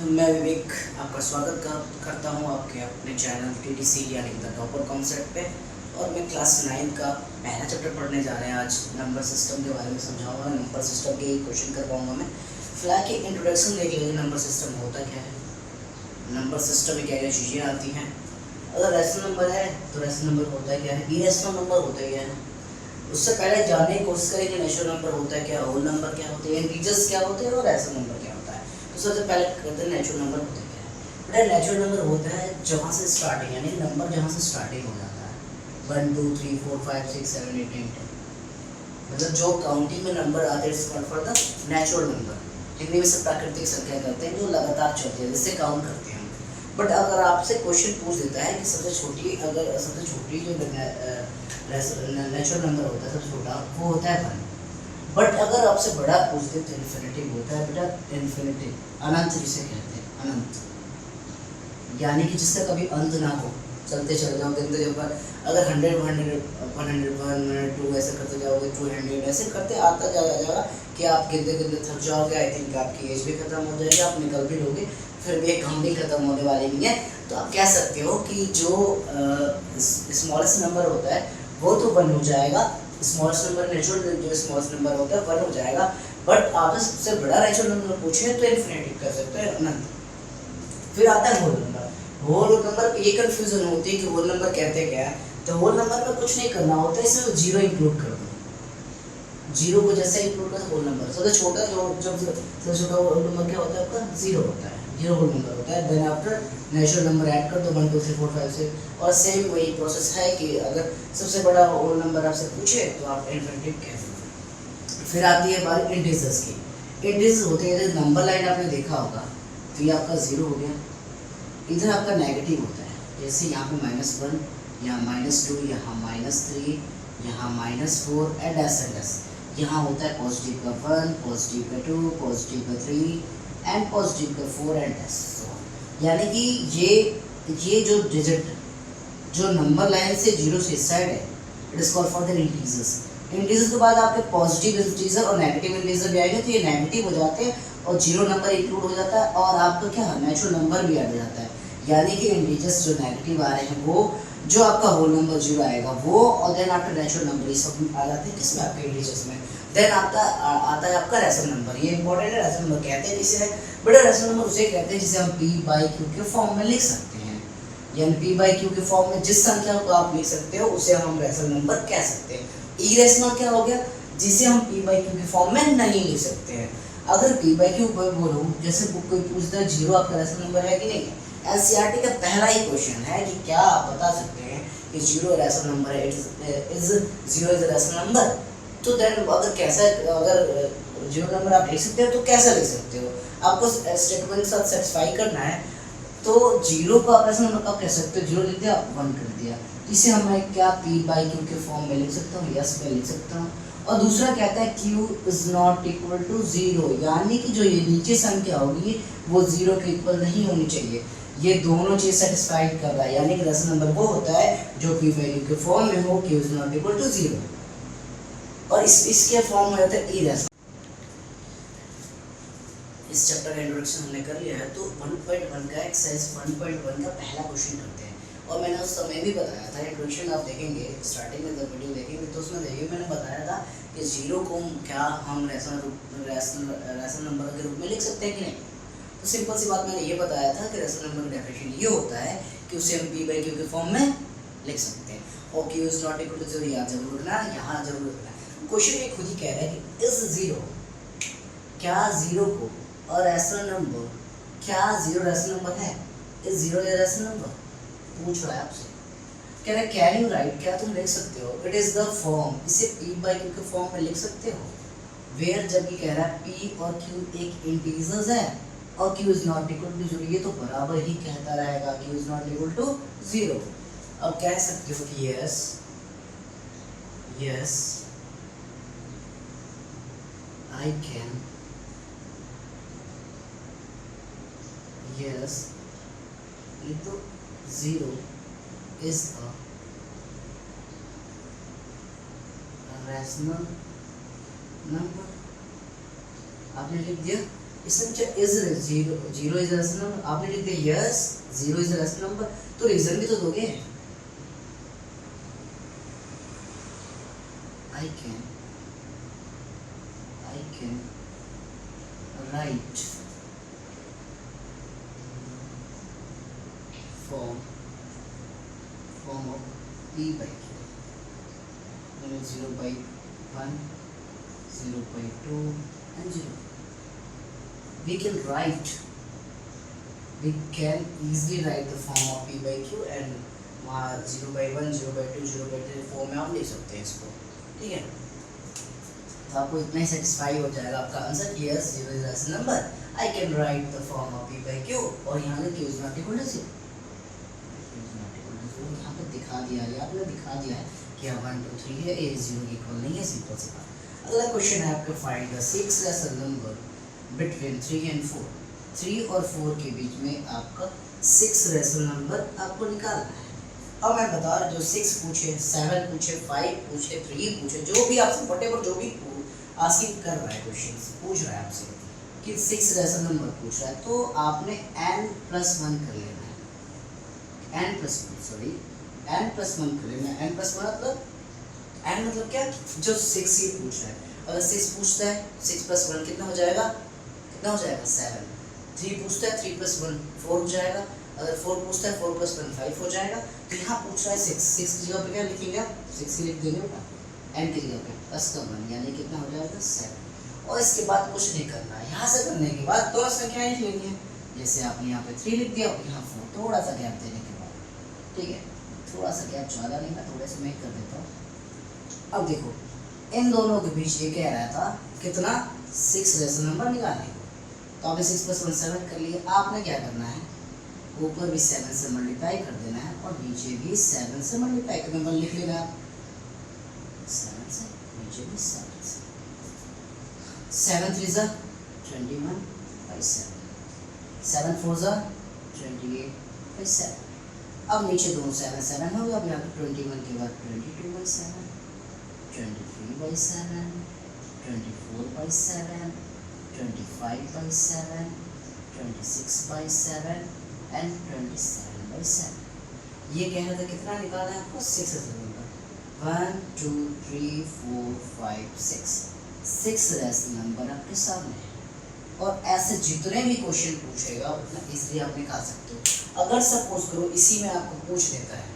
मैं विवेक आपका स्वागत करता हूं आपके अपने चैनल TTC यानी द टॉपर कॉन्सेप्ट पे। और मैं क्लास 9 का पहला चैप्टर पढ़ने जा रहे हैं। आज नंबर सिस्टम के बारे में समझाऊंगा, नंबर सिस्टम के क्वेश्चन करवाऊंगा मैं। फिलहाल की इंट्रोडक्शन देख लीजिए, नंबर सिस्टम होता क्या है। नंबर सिस्टम में क्या क्या चीज़ें आती हैं। अगर रैशनल नंबर है तो रैशनल नंबर होता है क्या है, इरेशनल नंबर होता है क्या है। उससे पहले जानने की कोशिश करें कि नेचुरल नंबर होता है क्या, होल नंबर क्या होते हैं, इंटीजर्स क्या होते हैं और रैशनल नंबर क्या होता है। तो सबसे पहले कहते हैं नेचुरल नंबर होता है क्या है। बेटा नेचुरल नंबर होता है जहाँ से स्टार्टिंग, यानी नंबर जहाँ से स्टार्टिंग हो जाता है 1 2 3 4 5 6 7 8 9 10, मतलब जो काउंटिंग में नंबर आते हैं इसको for the natural number. Hindi में से प्राकृतिक संख्या करते हैं जो लगातार चलती है, जिससे काउंट करते हैं। बट अगर आपसे क्वेश्चन पूछ देता है कि सबसे छोटी जो नेचुरल नंबर होता है सबसे छोटा वो होता है 1। बट अगर आपसे बड़ा पूछ दे तो इन्फिनिटी होता है बेटा, इन्फिनिटी अनंत जिसे कहते हैं, अनंत यानी कि जिसका कभी अंत ना हो, चलते चले जाओ गिनते जाओ। अगर 100 101 102 ऐसे करते जाओगे, 200 ऐसे करते आता जाएगा कि आप गिनते गिनते थक जाओगे। आई थिंक आपकी एज भी खत्म हो जाएगी, आप निकल भी लोगे, फिर भी एक हम भी खत्म होने वाले नहीं है। तो आप कह सकते हो कि जो स्मॉलेस्ट नंबर होता है वो तो 1 हो जाएगा। स्मॉलेस्ट नंबर नेचुरल जो स्मॉलेस्ट नंबर होता है 1 हो जाएगा। बट आप सबसे बड़ा नेचुरल नंबर पूछे तो इन्फिनिटी कर सकते हैं, अनंत। फिर आता है होल नंबर। होल नंबर पे ये कंफ्यूजन होती है कि होल नंबर कहते क्या है। तो होल नंबर में कुछ नहीं करना होता है, इसमें जीरो इंक्लूड कर दो। जीरो को जैसे इंक्लूड कर होल नंबर सबसे छोटा सबसे छोटा होल नंबर क्या होता है आपका, जीरो होता है, जीरो होल नंबर होता है। Then after natural number add कर दो 1 2 3 4 5 6। और सेम वही प्रोसेस है कि अगर सबसे बड़ा होल नंबर आपसे पूछे तो आप इन्फिनिटी कह दो। फिर आती है बारी इंटीजर्स की। इंटीजर्स होते हैं जैसे नंबर लाइन आपने देखा होगा, तो ये आपका 0 हो गया। इधर आपका नेगेटिव होता है, जैसे यहाँ पे -1, यहाँ -2, यहाँ -3, यहाँ -4 एंड एस। यहाँ होता है पॉजिटिव का 1, पॉजिटिव का 2, पॉजिटिव का 3 एंड पॉजिटिव का 4 एंड एस। यानी कि ये जो डिजिट जो नंबर लाइन से 0 से इस साइड है, it is called for the integers. Integers के बाद आपके पॉजिटिव इंटीजर और नेगेटिव इंटीजर भी आएंगे, तो ये नेगेटिव हो जाते हैं और 0 नंबर इंक्लूड हो जाता है और आपका क्या नेचुरल नंबर भी ऐड हो जाता है। यानी कि इंटीजर्स जो नेगेटिव आ रहे हैं वो, जो आपका होल नंबर 0 आएगा वो, और देन आफ्टर नेचुरल नंबर ये सब आ जाते हैं किसमें, आपके इंटीजर्स में। देन आता है आपका रैशनल नंबर। ये इंपॉर्टेंट है, रैशनल नंबर कहते हैं जिसे, बड़ा रैशनल नंबर उसे कहते हैं जिसे हम p/q के फॉर्म में लिख सकते हैं। यानी p/q के फॉर्म में जिस संख्या को आप लिख सकते हो उसे हम रैशनल नंबर कह सकते हैं। इरेशनल क्या हो गया, जिसे हम p/q के फॉर्म में नहीं लिख सकते हैं। अगर p/q बोलो, जैसे कोई पूछता है 0 आपका रैशनल नंबर है कि नहीं, एनसीईआरटी का पहला ही क्वेश्चन है कि क्या आप बता सकते हैं कि 0 रैशनल नंबर है, इज 0 इज रैशनल नंबर। तो देन अगर 0 नंबर आप लिख सकते हो तो कैसे लिख सकते हो, आपको स्टेटमेंट के साथ सेटिस्फाई करना है। तो 0 को आप रैशनल नंबर कब कह सकते हो, 0 लिख दिया 1 कर दिया, इसे हम क्या p/q के फॉर्म में लिख सकता हूँ, यस मैं लिख सकता हूँ। और दूसरा कहता है q is not equal to 0, यानी कि जो ये नीचे संख्या होगी वो 0 के इक्वल नहीं होनी चाहिए। ये दोनों चीज सेटिस्फाइड कर रहा है, यानी कि रैशनल नंबर वो होता है जो p/q के फॉर्म में हो, q is not equal to 0। और इसके फॉर्म में होता है इरेशनल। इस चैप्टर का इंट्रोडक्शन हमने कर लिया है, तो 1.1 का एक्सरसाइज 1.1 का पहला क्वेश्चन करते हैं। और मैंने उस समय भी बताया था, इंट्रोडक्शन आप देखेंगे स्टार्टिंग में जब वीडियो देखेंगे तो उसमें देखिए मैंने बताया था कि 0 को क्या हम रैशनल नंबर के रूप में लिख सकते हैं कि नहीं। तो सिंपल सी बात मैंने ये बताया था कि रैशनल नंबर का डेफिनेशन ये होता है कि उसे हम p/q के फॉर्म में लिख सकते हैं। और q is not equal to 0 यहाँ जरूर लिखना, यहाँ जरूर लिखना। क्वेश्चन ये खुद ही कह रहा है कि इस 0 क्या 0 को और रैशनल नंबर, क्या 0 रैशनल नंबर है, इस 0 या रैशनल नंबर पूछ रहा है आपसे। कह रहा है कैन यू राइट, क्या तुम लिख सकते हो, इट इज द फॉर्म, इसे p/q के फॉर्म में लिख सकते हो। वेयर जब ये कह रहा है p और q एक इंटीजर्स है और q is not equal to 0, ये तो बराबर ही कहता रहेगा q is not equal to 0। अब कह सकते हो कि यस I can, yes लिख दो 0 is a rational number। आपने लिख दिया इसमें is zero, zero is rational number, आपने लिख दिया yes zero is rational number, तो रीजन भी तो दोगे। I can write form of P by Q, 0 by 1, 0 by 2 and 0. We can easily write the form of P by Q and 0 by 1, 0 by 2, 0 by 3 form में हम लिख सकते हैं इसको, ठीक है। तो आपको इतना ही सेटिस्फाई हो जाएगा आपका answer, yes zero is rational number, I can write the form of P by Q, और यहाँ पे Q is not equal to 0, यहाँ पे दिखा दिया है, आपने दिखा दिया है कि 1 2 3 है, ये 0 के इक्वल नहीं है, सिंपल सी बात। अगला क्वेश्चन है आपका, find the 6 rational number between 3 and 4, 3 और 4 के बीच में आपका 6 रेशनल नंबर आपको निकालना है। अब मैं बता रहा, जो 6 पूछे, 7 पूछे, 5 पूछे, 3 पूछे, जो भी आपसे व्हाटएवर जो भी आस्किंग कर रहा है, क्वेश्चन पूछ रहा है आपसे कि 6 रेशनल नंबर पूछ रहा है, तो आपने n+1 कर लेना है, n+1 कर लेना है। n मतलब क्या, जो 6 ही पूछ रहा है, अगर 6 पूछता है 6 + 1 कितना हो जाएगा, 7। 3 पूछता है 3 + 1 4 हो जाएगा, अगर 4 पूछता है 4 + 1 5 हो जाएगा। तो यहाँ पूछ रहा है 6 की जगह पे क्या लिखेंगे आप, 6 ही लिख देंगे बेटा, n की जगह पे +1 यानी कितना हो जाएगा 7। और इसके बाद कुछ नहीं करना है, यहाँ से करने के बाद दो संख्याएं लिख लेनी है, जैसे आपने यहाँ पे 3 लिख दिया और यहाँ 4, थोड़ा सा गैप देने के बाद, ठीक है, थोड़ा सा गैप, ज़्यादा नहीं, मैं थोड़े से मैं कर देता हूँ। अब देखो इन दोनों के बीच ये कह रहा था कितना, 6 रेशनल नंबर निकालने को, तो आपने 6 + 1 7 कर लिया। आपने क्या करना है, ऊपर भी 7 से मल्टीप्लाई कर देना है और नीचे भी 7 से मल्टीप्लाई करना है, लिख लेना है 7 से, नीचे भी 7 से। 7 3 = 21/7, 7 4 = 28/7। अब नीचे दोनों 7 7 हो गया, अब यहाँ पे 21 के बाद 22/7, 23/7, 24/7, 25/7, 26/7 and 27/7। ये कह रहा था कितना निकालना है आपको, 6 रेशनल नंबर, 1 2 3 4 5 6 रेशनल नंबर आपके सामने है। और ऐसे जितने भी क्वेश्चन पूछेगा उतना इजीली आप निकाल सकते हो। अगर सपोज करो इसी में आपको पूछ देता है,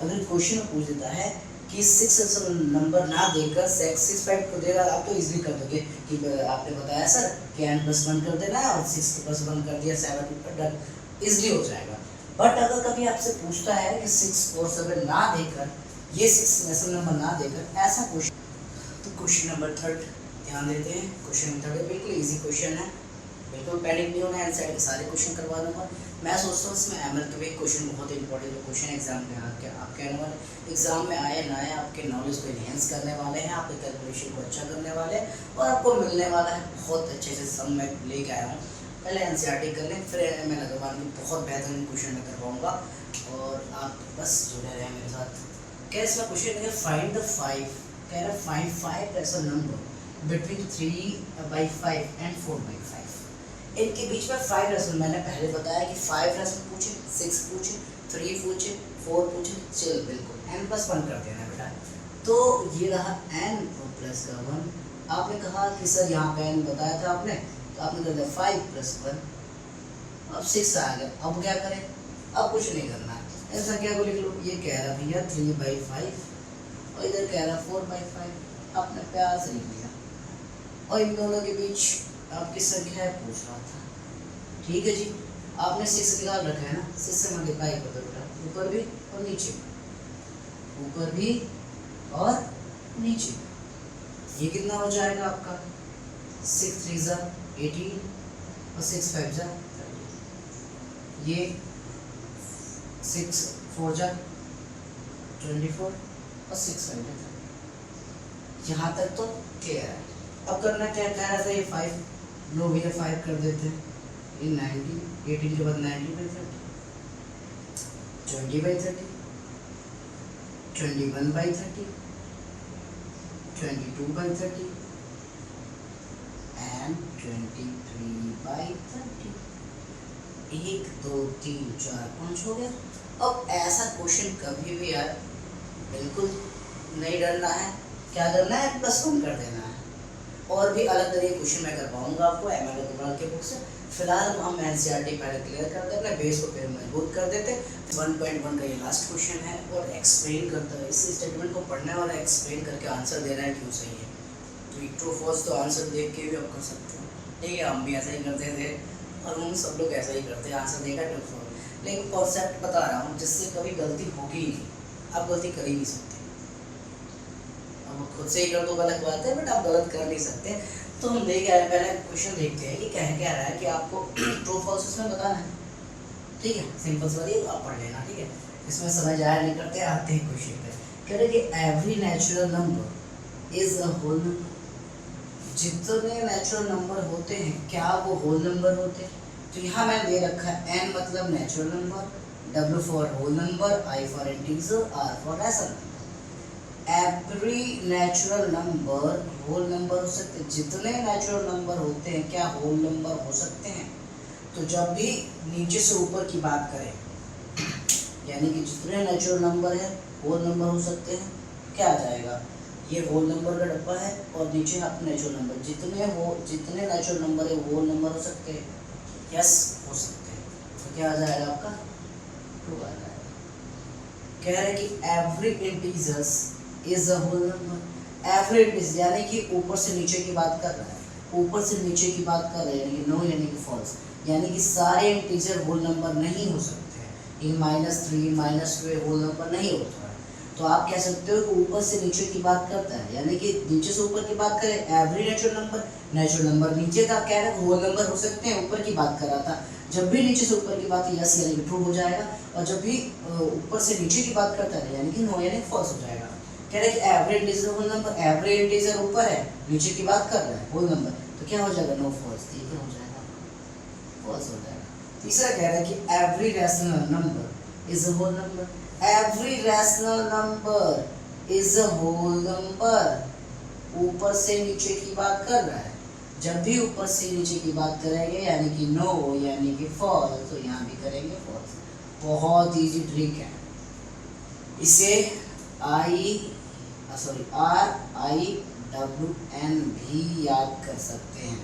अगर क्वेश्चन में पूछ देता है कि 6 रेशनल नंबर ना देकर 6 5 को देगा, आप तो इजीली कर दोगे कि आपने बताया सर कि n+1 कर देना है और 6 + 1 कर दिया 7, इजीली हो जाएगा। बट अगर कभी आपसे पूछता है कि 6 और 7 ना देकर, ये 6 रेशनल नंबर ना देकर ऐसा क्वेश्चन, तो क्वेश्चन नंबर 3 ध्यान देते हैं। क्वेश्चन नंबर 3 बिल्कुल इजी क्वेश्चन है, बिल्कुल पैनिक नहीं होना है, एनसीईआरटी के सारे क्वेश्चन करवा दूंगा। मैं सोचता हूँ इसमें एमएल के भी क्वेश्चन बहुत इंपॉर्टेंट क्वेश्चन एग्जाम में आपके आने वाले, एग्जाम में आए ना आए आपके नॉलेज को इन्हेंस करने वाले हैं, आपके कैलकुलेशन को अच्छा करने वाले हैं और आपको मिलने वाला है बहुत अच्छे से सम मैं लेके आया हूँ। पहले एनसीईआरटी कर लें, फिर मैं लगवान की बहुत बेहतरीन क्वेश्चन मैं करवाऊँगा और आप बस जुड़े रहें मेरे साथ। क्या इसमें क्वेश्चन है, फाइंड द 5, कह रहा है find 5 rational number between 3/5 and 4/5। इनके बीच में 5 रेशनल, मैंने पहले बताया कि 5 रेशनल पूछे, 6 पूछे, 3 पूछे, 4 पूछे, चल बिल्कुल n+1 कर देना बेटा। तो ये रहा n+1। आपने कहा कि सर यहाँ पे n बताया था आपने, तो आपने कर दिया 5 + 1, अब 6 आ गया। अब क्या करें, अब कुछ नहीं करना है, इस संख्या को लिख लो। ये कह रहा भैया 3/5 और इधर कह रहा 4/5, आपने प्यार से लिख लिया। और इन दोनों के बीच आपकी संख्या पूछ रहा था, ठीक है जी। आपने 6 निकाल रखा है ना, 6 से मल्टीप्लाई कर दो बेटा, ऊपर भी और नीचे, ऊपर भी और नीचे। ये कितना हो जाएगा आपका, 6 3 = 18 और 6 5 = 30। ये 6 4 = 24 और 6 5 = 30। यहाँ तक तो क्लियर है। अब करना क्या कह रहा था, ये 5 लो भैया 5 कर देते हैं, ये 90, 18 के बाद 90/30, 20/30, 21/30, 22/30 and 23/30। 1 2 3 4 5 हो गया। अब ऐसा क्वेश्चन कभी भी यार बिल्कुल नहीं डरना है। क्या करना है, +1 कर देना है। और भी अलग तरह के क्वेश्चन मैं करवाऊंगा आपको एमएल अग्रवाल के बुक से। फिलहाल हम एनसीईआरटी पहले क्लियर कर देते हैं, बेस को फिर मजबूत कर देते हैं। 1.1 का ये लास्ट क्वेश्चन है और एक्सप्लेन करता है, इस स्टेटमेंट को पढ़ना है और एक्सप्लेन करके आंसर देना है क्यों सही है। तो ट्रू फॉल्स तो आंसर देख के भी आप कर सकते हो, ठीक है। हम भी ऐसा ही करते थे और हम सब लोग ऐसा ही करते हैं, आंसर देखा ट्रू फॉल्स। लेकिन कॉन्सेप्ट बता रहा हूँ जिससे कभी गलती होगी ही नहीं, आप गलती कर ही नहीं सकते। अब खुद से ही कर दो गलत बात है, बट आप गलत कर नहीं सकते। तो हम देख आए, पहले क्वेश्चन देखते हैं कि क्या रहा है कि आपको ट्रू फॉल्स इसमें बताना है, ठीक है। सिंपल सवाल ये आप पढ़ लेना, ठीक है। इसमें समय जाया नहीं करते, आते हैं क्वेश्चन पे। कह रहे कि every natural number is a whole number. जितने नेचुरल नंबर होते हैं क्या वो होल नंबर होते हैं? तो यहाँ मैंने दे रखा है n मतलब natural number, w for whole number, i for integer, r for rational number. Every natural number whole number हो सकते हैं। जितने नेचुरल नंबर होते हैं क्या होल नंबर हो सकते हैं? तो जब भी नीचे से ऊपर की बात करें, यानी कि जितने नेचुरल नंबर है होल नंबर हो सकते हैं, क्या आ जाएगा? ये होल नंबर का डब्बा है और नीचे आप नेचुरल नंबर, जितने नेचुरल नंबर है होल नंबर हो सकते हैं, यस हो सकते हैं। तो क्या आ जाएगा आपका? ट्रू आ जाएगा। कह रहे कि every integers is a whole number. Every integer यानी कि ऊपर से नीचे की बात कर रहा है, ऊपर से नीचे की बात कर रहे हैं, यानी कि नो यानी कि फॉल्स, यानी कि सारे इंटीजर होल नंबर नहीं हो सकते हैं। ये -3 -2 होल नंबर नहीं होता है। तो आप कह सकते हो कि ऊपर से नीचे की बात करता है, यानी कि नीचे से ऊपर की बात करें एवरी नेचुरल नंबर नीचे का कह रहा है होल नंबर हो सकते हैं, ऊपर की बात कर रहा था। जब भी नीचे से ऊपर की बात यस यानी कि ट्रू हो जाएगा, और जब भी ऊपर से नीचे की बात करता है यानी कि नो यानी फॉल्स हो जाएगा। कह रहे कि every integer whole number, every integer ऊपर है, नीचे की बात कर रहा है होल नंबर, तो क्या हो जाएगा? No false. ठीक है, हो जाएगा फॉल्स हो जाएगा। तीसरा कह रहा है कि every rational number is a whole number. Every rational number is a whole number. ऊपर से नीचे की बात कर रहा है, जब भी ऊपर से नीचे की बात करेंगे यानी कि नो यानी कि फॉल्स, तो यहाँ भी करेंगे फॉल्स। बहुत इजी ट्रिक है, इसे RIWN भी याद कर सकते हैं।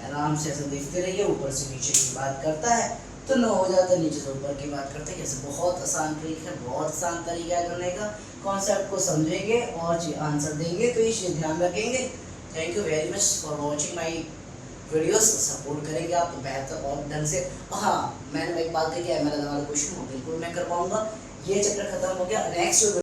आराम से ऐसा देखते रहिए, ऊपर से नीचे की बात करता है तो नो हो जाता है, नीचे से ऊपर की बात करते हैं। कैसे? बहुत आसान ट्रिक है, बहुत आसान तरीका है करने का। कॉन्सेप्ट को समझेंगे और आंसर देंगे तो ये ध्यान रखेंगे। Thank you very much for watching my videos. Support करेंगे आप तो बेहतर और ढंग से। हाँ, मैंने एक बात कही कि एमएल वाला क्वेश्चन वो बिल्कुल मैं कर पाऊंगा। ये चैप्टर खत्म हो गया, नेक्स्ट